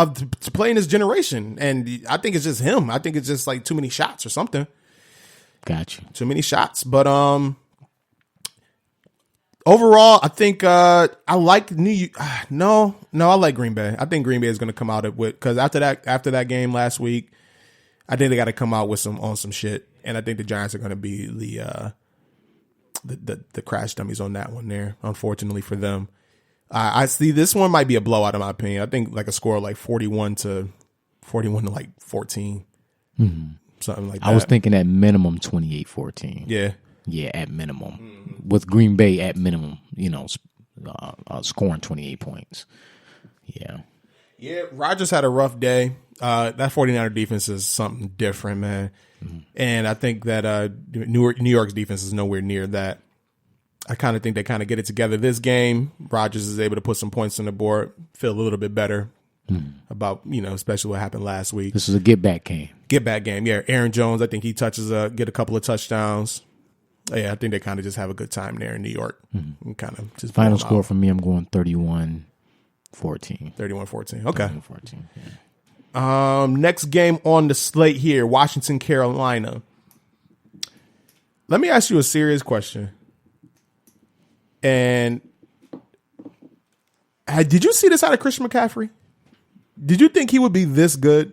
to play in this generation. And I think it's just him. I think it's just like too many shots or something. Gotcha. Too many shots. But overall, I think I like No, I like Green Bay. I think Green Bay is going to come out with, because after that game last week, I think they got to come out with some shit, and I think the Giants are going to be the crash dummies on that one there. Unfortunately for them, I see this one might be a blowout in my opinion. I think like a score of like 41 to like 14, something like that. I was thinking at minimum 28-14. Yeah, at minimum, with Green Bay at minimum, scoring 28 points. Yeah, Rodgers had a rough day. That 49er defense is something different, man. And I think that New York's defense is nowhere near that. I kind of think they kind of get it together this game. Rodgers is able to put some points on the board, feel a little bit better about, especially what happened last week. This is a get-back game. Get-back game, yeah. Aaron Jones, I think he get a couple of touchdowns. Yeah, I think they kind of just have a good time there in New York. And kind of just final score for me, I'm going 31-14. 31-14. Okay. 31-14. Yeah. Next game on the slate here, Washington, Carolina. Let me ask you a serious question. And did you see this out of Christian McCaffrey? Did you think he would be this good?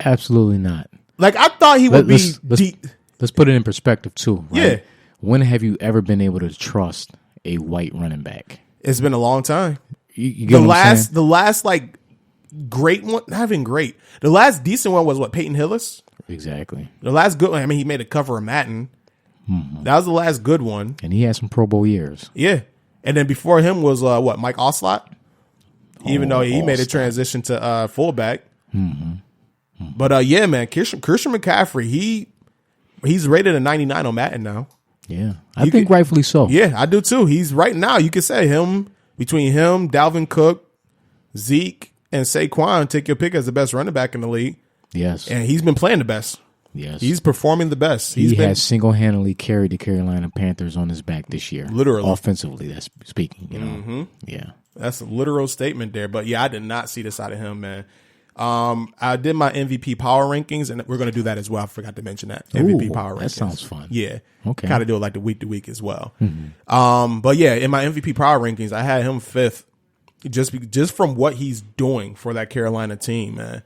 Absolutely not. Like, I thought he would be. Let's put it in perspective too. Right? Yeah. When have you ever been able to trust a white running back? It's been a long time. You get the last like great one, not even great. The last decent one was what, Peyton Hillis? Exactly. The last good one, I mean, he made a cover of Madden. That was the last good one. And he had some Pro Bowl years. Yeah. And then before him was Mike Oslott? Even though he made a transition to fullback. But yeah, man, Christian McCaffrey, he's rated a 99 on Madden now. Yeah. I think rightfully so. Yeah, I do too. He's right now, you could say between him, Dalvin Cook, Zeke, and Saquon, take your pick as the best running back in the league. Yes. And he's been playing the best. Yes. He's performing the best. He has single-handedly carried the Carolina Panthers on his back this year. Literally. Offensively, that's speaking, Yeah. That's a literal statement there. But yeah, I did not see this out of him, man. I did my MVP power rankings, and we're going to do that as well. I forgot to mention that. MVP power rankings. That sounds fun. Yeah. Okay. Kind of do it like the week to week as well. But yeah, in my MVP power rankings, I had him 5th just from what he's doing for that Carolina team, man.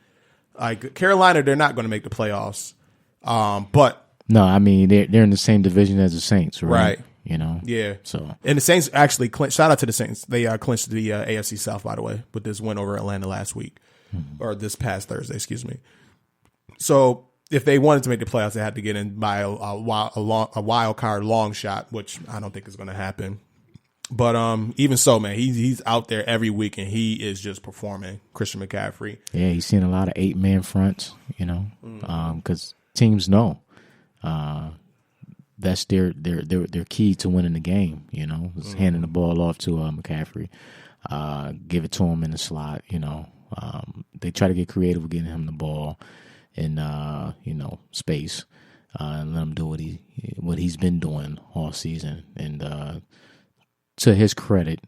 Like, Carolina, they're not going to make the playoffs. But no, I mean, they're in the same division as the Saints, right? Yeah. So, and the Saints actually shout out to the Saints. They clinched the AFC South, by the way, with this win over Atlanta last week, or this past Thursday, excuse me. So if they wanted to make the playoffs, they had to get in by a wild card long shot, which I don't think is going to happen. But even so, man, he's out there every week, and he is just performing. Christian McCaffrey. Yeah, he's seen a lot of 8-man fronts, because teams know that's their key to winning the game. Is handing the ball off to McCaffrey, give it to him in the slot. They try to get creative with getting him the ball in space, and let him do what he's been doing all season. And to his credit,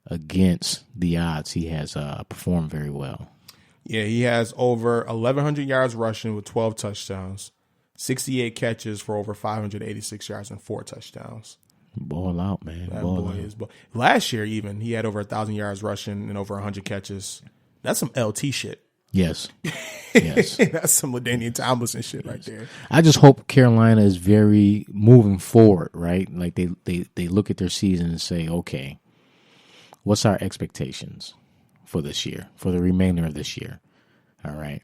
against the odds, he has performed very well. Yeah, he has over 1,100 yards rushing with 12 touchdowns, 68 catches for over 586 yards and 4 touchdowns. Ball out, man. That boy is ball. Last year, even, he had over 1,000 yards rushing and over 100 catches. That's some LT shit. Yes. Yes. That's some LaDainian Tomlinson shit right there. I just hope Carolina is very moving forward, right? Like they look at their season and say, okay, what's our expectations for this year, for the remainder of this year? All right.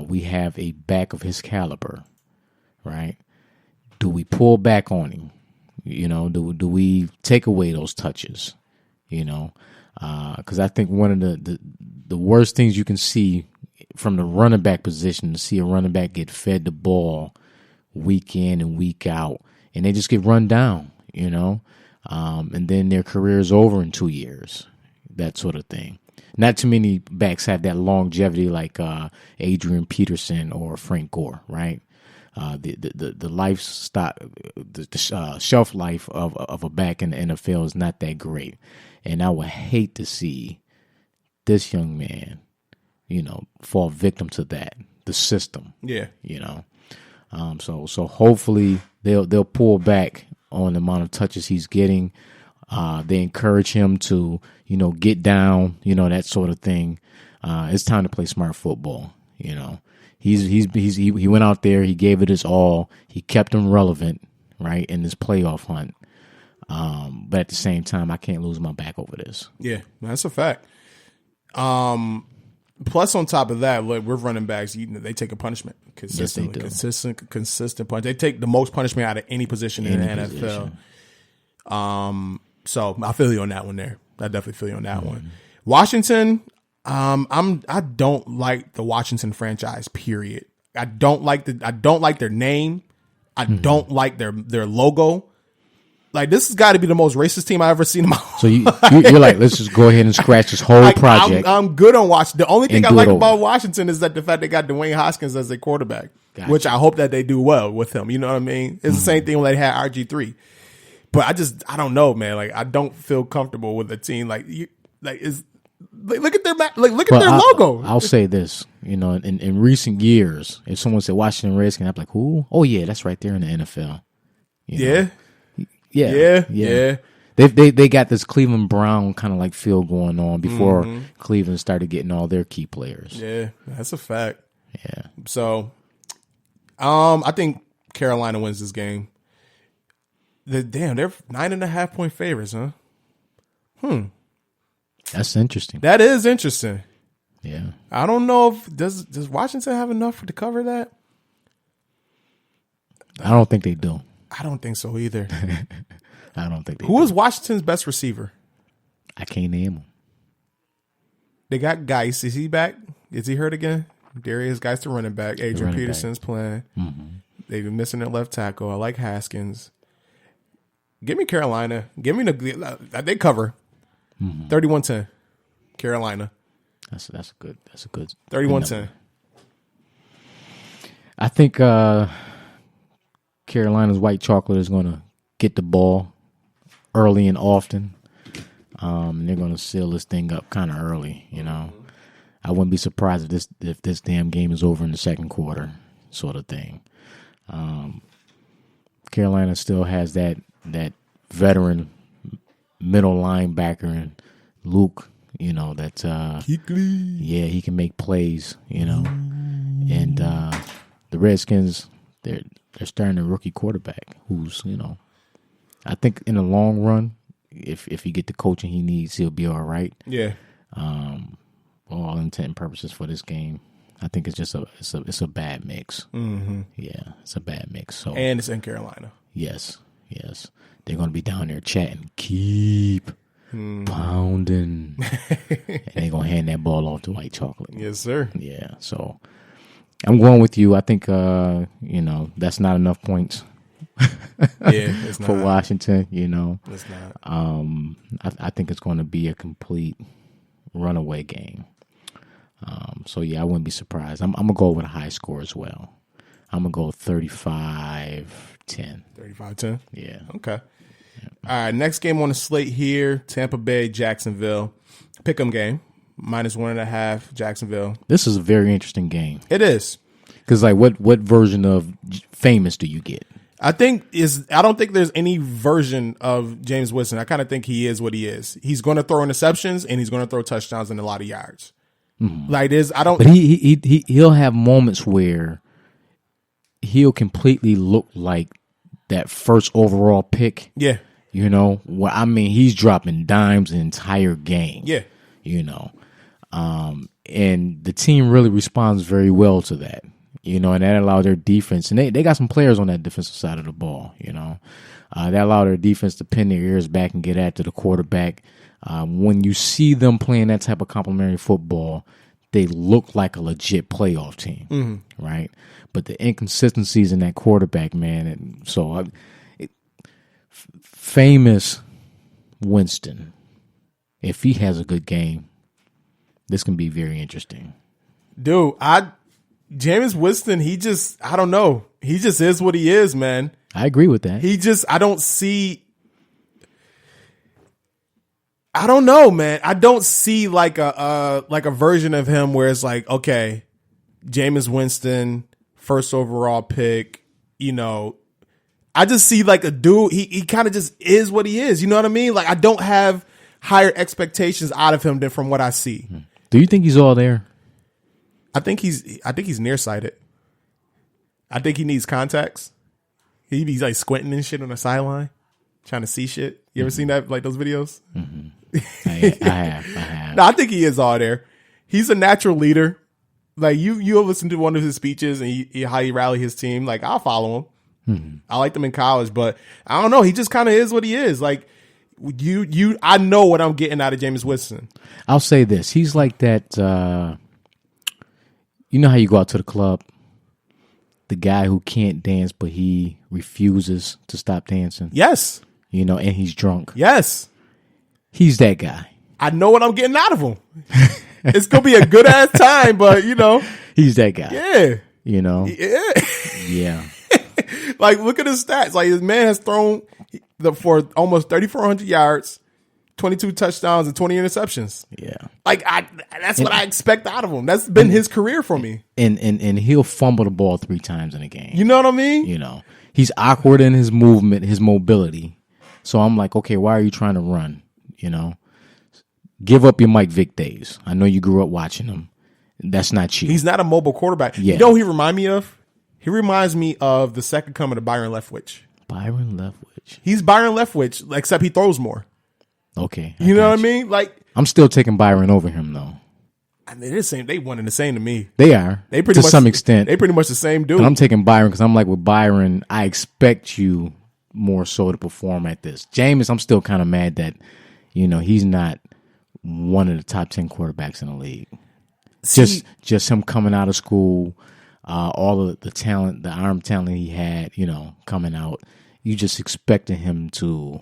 We have a back of his caliber, right? Do we pull back on him? Do we take away those touches? Because I think one of the worst things you can see from the running back position, to see a running back get fed the ball week in and week out, and they just get run down, and then their career is over in 2 years, that sort of thing. Not too many backs have that longevity like Adrian Peterson or Frank Gore, right? The lifestyle, the shelf life of a back in the NFL is not that great, and I would hate to see this young man fall victim to that, the system. Yeah. So hopefully they'll pull back on the amount of touches he's getting. They encourage him to, get down, that sort of thing. It's time to play smart football. He went out there, he gave it his all, he kept him relevant, right, in this playoff hunt. But at the same time, I can't lose my back over this. Yeah, that's a fact. Plus, on top of that, look, we're running backs. They take a punishment consistently. Yes, they do. Consistent punch. They take the most punishment out of any position in the NFL. So I feel you on that one there. I definitely feel you on that one. Washington, I don't like the Washington franchise. Period. I don't like their name. I don't like their logo. Like, this has got to be the most racist team I've ever seen in my life. So you're like, let's just go ahead and scratch this whole project. I'm good on Washington. The only thing I like about Washington is that the fact they got Dwayne Haskins as their quarterback, which I hope that they do well with him. You know what I mean? It's the same thing when they had RG3. But I don't know, man. Like, I don't feel comfortable with a team look at their their logo. I'll say this, in recent years, if someone said Washington Redskins, I'm like, who? Oh yeah, that's right there in the NFL. Yeah. They got this Cleveland Brown kind of like feel going on before Cleveland started getting all their key players. Yeah, that's a fact. Yeah. So, I think Carolina wins this game. They're 9.5 point favorites, huh? That's interesting. That is interesting. Yeah. I don't know if does Washington have enough to cover that? I don't think they do. I don't think so either. I don't think they Who is Washington's best receiver? I can't name him. They got Geis. Is he back? Is he hurt again? Darius Geis, the running back. Adrian Peterson's playing. They've been missing their left tackle. I like Haskins. Give me Carolina. Give me they cover. 31-10. Carolina. That's a good 31-10. I think Carolina's white chocolate is going to get the ball early and often. They're going to seal this thing up kind of early, I wouldn't be surprised if this damn game is over in the second quarter, sort of thing. Carolina still has that veteran middle linebacker and Luke, he can make plays, and the Redskins, they're starting a rookie quarterback who's, I think in the long run, if he get the coaching he needs, he'll be all right. Yeah. All intent and purposes for this game, I think it's just it's a bad mix. Yeah, it's a bad mix. So, and it's in Carolina. Yes. They're going to be down there chatting, keep pounding, and they're going to hand that ball off to white chocolate. Yes, sir. Yeah, so I'm going with you. I think, that's not enough points it's not. for Washington, It's not. I think it's going to be a complete runaway game. So, yeah, I wouldn't be surprised. I'm going to go with a high score as well. I'm going to go 35-10. 35-10? Yeah. Okay. Yeah. All right, next game on the slate here, Tampa Bay, Jacksonville. Pick'em game, -1.5, Jacksonville. This is a very interesting game. It is. Because, what version of famous do you get? I don't think there's any version of James Winston. I kind of think he is what he is. He's going to throw interceptions and he's going to throw touchdowns and a lot of yards. Like this, I don't. But he'll have moments where he'll completely look like that first overall pick. Yeah. He's dropping dimes the entire game. Yeah. And the team really responds very well to that. And that allowed their defense, and they got some players on that defensive side of the ball, that allowed their defense to pin their ears back and get after the quarterback. When you see them playing that type of complimentary football, they look like a legit playoff team, right? But the inconsistencies in that quarterback, man, famous Winston, if he has a good game, this can be very interesting. Dude, Jameis Winston, I don't know. He just is what he is, man. I agree with that. I don't see. I don't know, man. I don't see like a version of him where it's like, okay, Jameis Winston, first overall pick, you know. I just see like a dude, he kind of just is what he is. You know what I mean? Like I don't have higher expectations out of him than from what I see. Do you think he's all there? I think he's nearsighted. I think he needs contacts. He's like squinting and shit on the sideline, trying to see shit. You ever seen that, like those videos? Mm-hmm. I have. No, I think he is all there. He's a natural leader. Like you'll listen to one of his speeches and how he rallied his team. Like I'll follow him. Mm-hmm. I liked him in college, but I don't know. He just kind of is what he is. Like I know what I'm getting out of Jameis Winston. I'll say this: he's like that. You know how you go out to the club, the guy who can't dance, but he refuses to stop dancing. Yes. You know, and he's drunk. Yes. He's that guy. I know what I'm getting out of him. It's going to be a good ass time, but you know. He's that guy. Yeah. You know? Yeah. Yeah. Like, look at his stats. Like, his man has thrown for almost 3,400 yards, 22 touchdowns, and 20 interceptions. Yeah. Like, that's what I expect out of him. That's been his career for me. And he'll fumble the ball 3 times in a game. You know what I mean? You know. He's awkward in his movement, his mobility. So I'm like, okay, why are you trying to run? You know? Give up your Mike Vick days. I know you grew up watching him. That's not you. He's not a mobile quarterback. Yeah. You know who he reminds me of? He reminds me of the second coming of Byron Leftwich. Byron Leftwich. He's Byron Leftwich, except he throws more. Okay. You know what I mean? Like, I'm still taking Byron over him, though. I mean, they're the same. They one and the same to me. They are. They pretty to much, some extent. They pretty much the same dude. And I'm taking Byron because I'm like, with Byron, I expect you more so to perform at this. Jameis, I'm still kind of mad that, you know, he's not one of the top 10 quarterbacks in the league. Just him coming out of school, all of the talent, the arm talent he had, you know, coming out. You just expected him to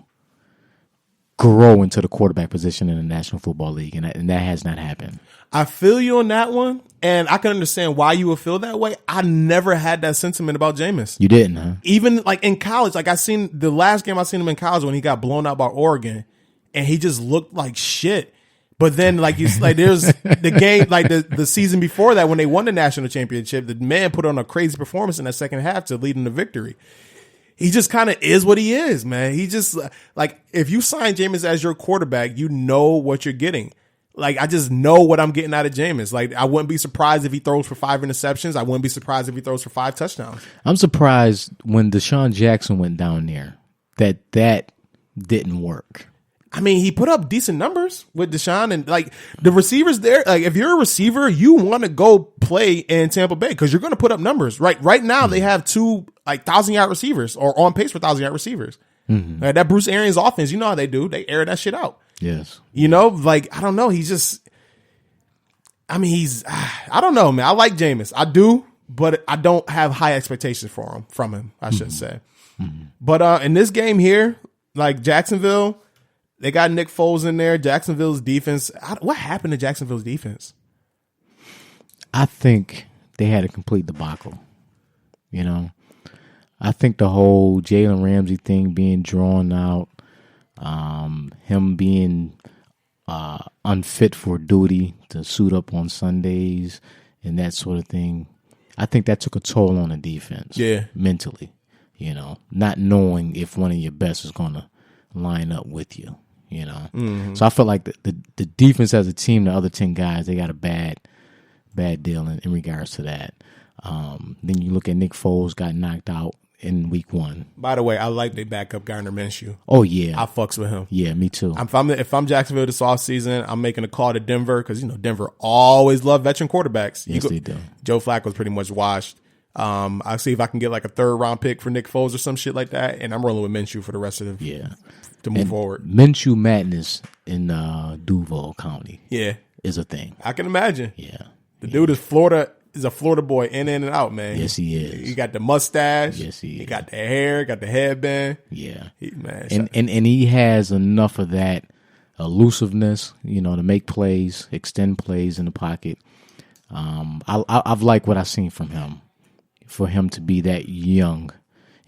grow into the quarterback position in the National Football League, and that has not happened. I feel you on that one, and I can understand why you would feel that way. I never had that sentiment about Jameis. You didn't, huh? Even like in college, like I seen the last game I seen him in college when he got blown out by Oregon, and he just looked like shit. But then, like you, like there's the game, like the season before that when they won the national championship, the man put on a crazy performance in that second half to lead in the victory. He just kind of is what he is, man. He just like if you sign Jameis as your quarterback, you know what you're getting. Like I just know what I'm getting out of Jameis. Like I wouldn't be surprised if he throws for 5 interceptions. I wouldn't be surprised if he throws for 5 touchdowns. I'm surprised when Deshaun Jackson went down there that didn't work. I mean, he put up decent numbers with Deshaun, and like the receivers there. Like, if you're a receiver, you want to go play in Tampa Bay because you're going to put up numbers. Right now, they have 2 like 1,000-yard receivers or on pace for 1,000-yard receivers. Mm-hmm. Like, that Bruce Arians offense, you know how they do. They air that shit out. Yes. You know, like I don't know. He's just. I mean, I don't know, man. I like Jameis, I do, but I don't have high expectations from him. I should say. Mm-hmm. But in this game here, like Jacksonville. They got Nick Foles in there. Jacksonville's defense. What happened to Jacksonville's defense? I think they had a complete debacle. You know, I think the whole Jalen Ramsey thing being drawn out, him being unfit for duty to suit up on Sundays and that sort of thing, I think that took a toll on the defense. Yeah, mentally. You know, not knowing if one of your best is going to line up with you. You know, mm-hmm. So I feel like the defense as a team, the other 10 guys, they got a bad deal in regards to that. Then you look at Nick Foles got knocked out in week 1. By the way, I like they backup Gardner Minshew. Oh yeah, I fucks with him. Yeah, me too. If I'm Jacksonville this offseason, I'm making a call to Denver because you know Denver always love veteran quarterbacks. Yes, they do. Joe Flacco's pretty much washed. I'll see if I can get like a 3rd round pick for Nick Foles or some shit like that, and I'm rolling with Minshew for the rest of the to move forward. Minshew madness in Duval County, is a thing. I can imagine. Yeah, the dude is a Florida boy in and out, man. Yes, he is. He got the mustache. Yes, he is. He got the hair, got the headband. Yeah, man. And he has enough of that elusiveness, you know, to make plays, extend plays in the pocket. I've liked what I've seen from him. For him to be that young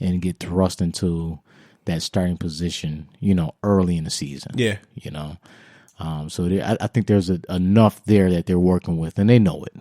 and get thrust into that starting position, you know, early in the season. Yeah. You know, So I think there's enough there that they're working with, and they know it.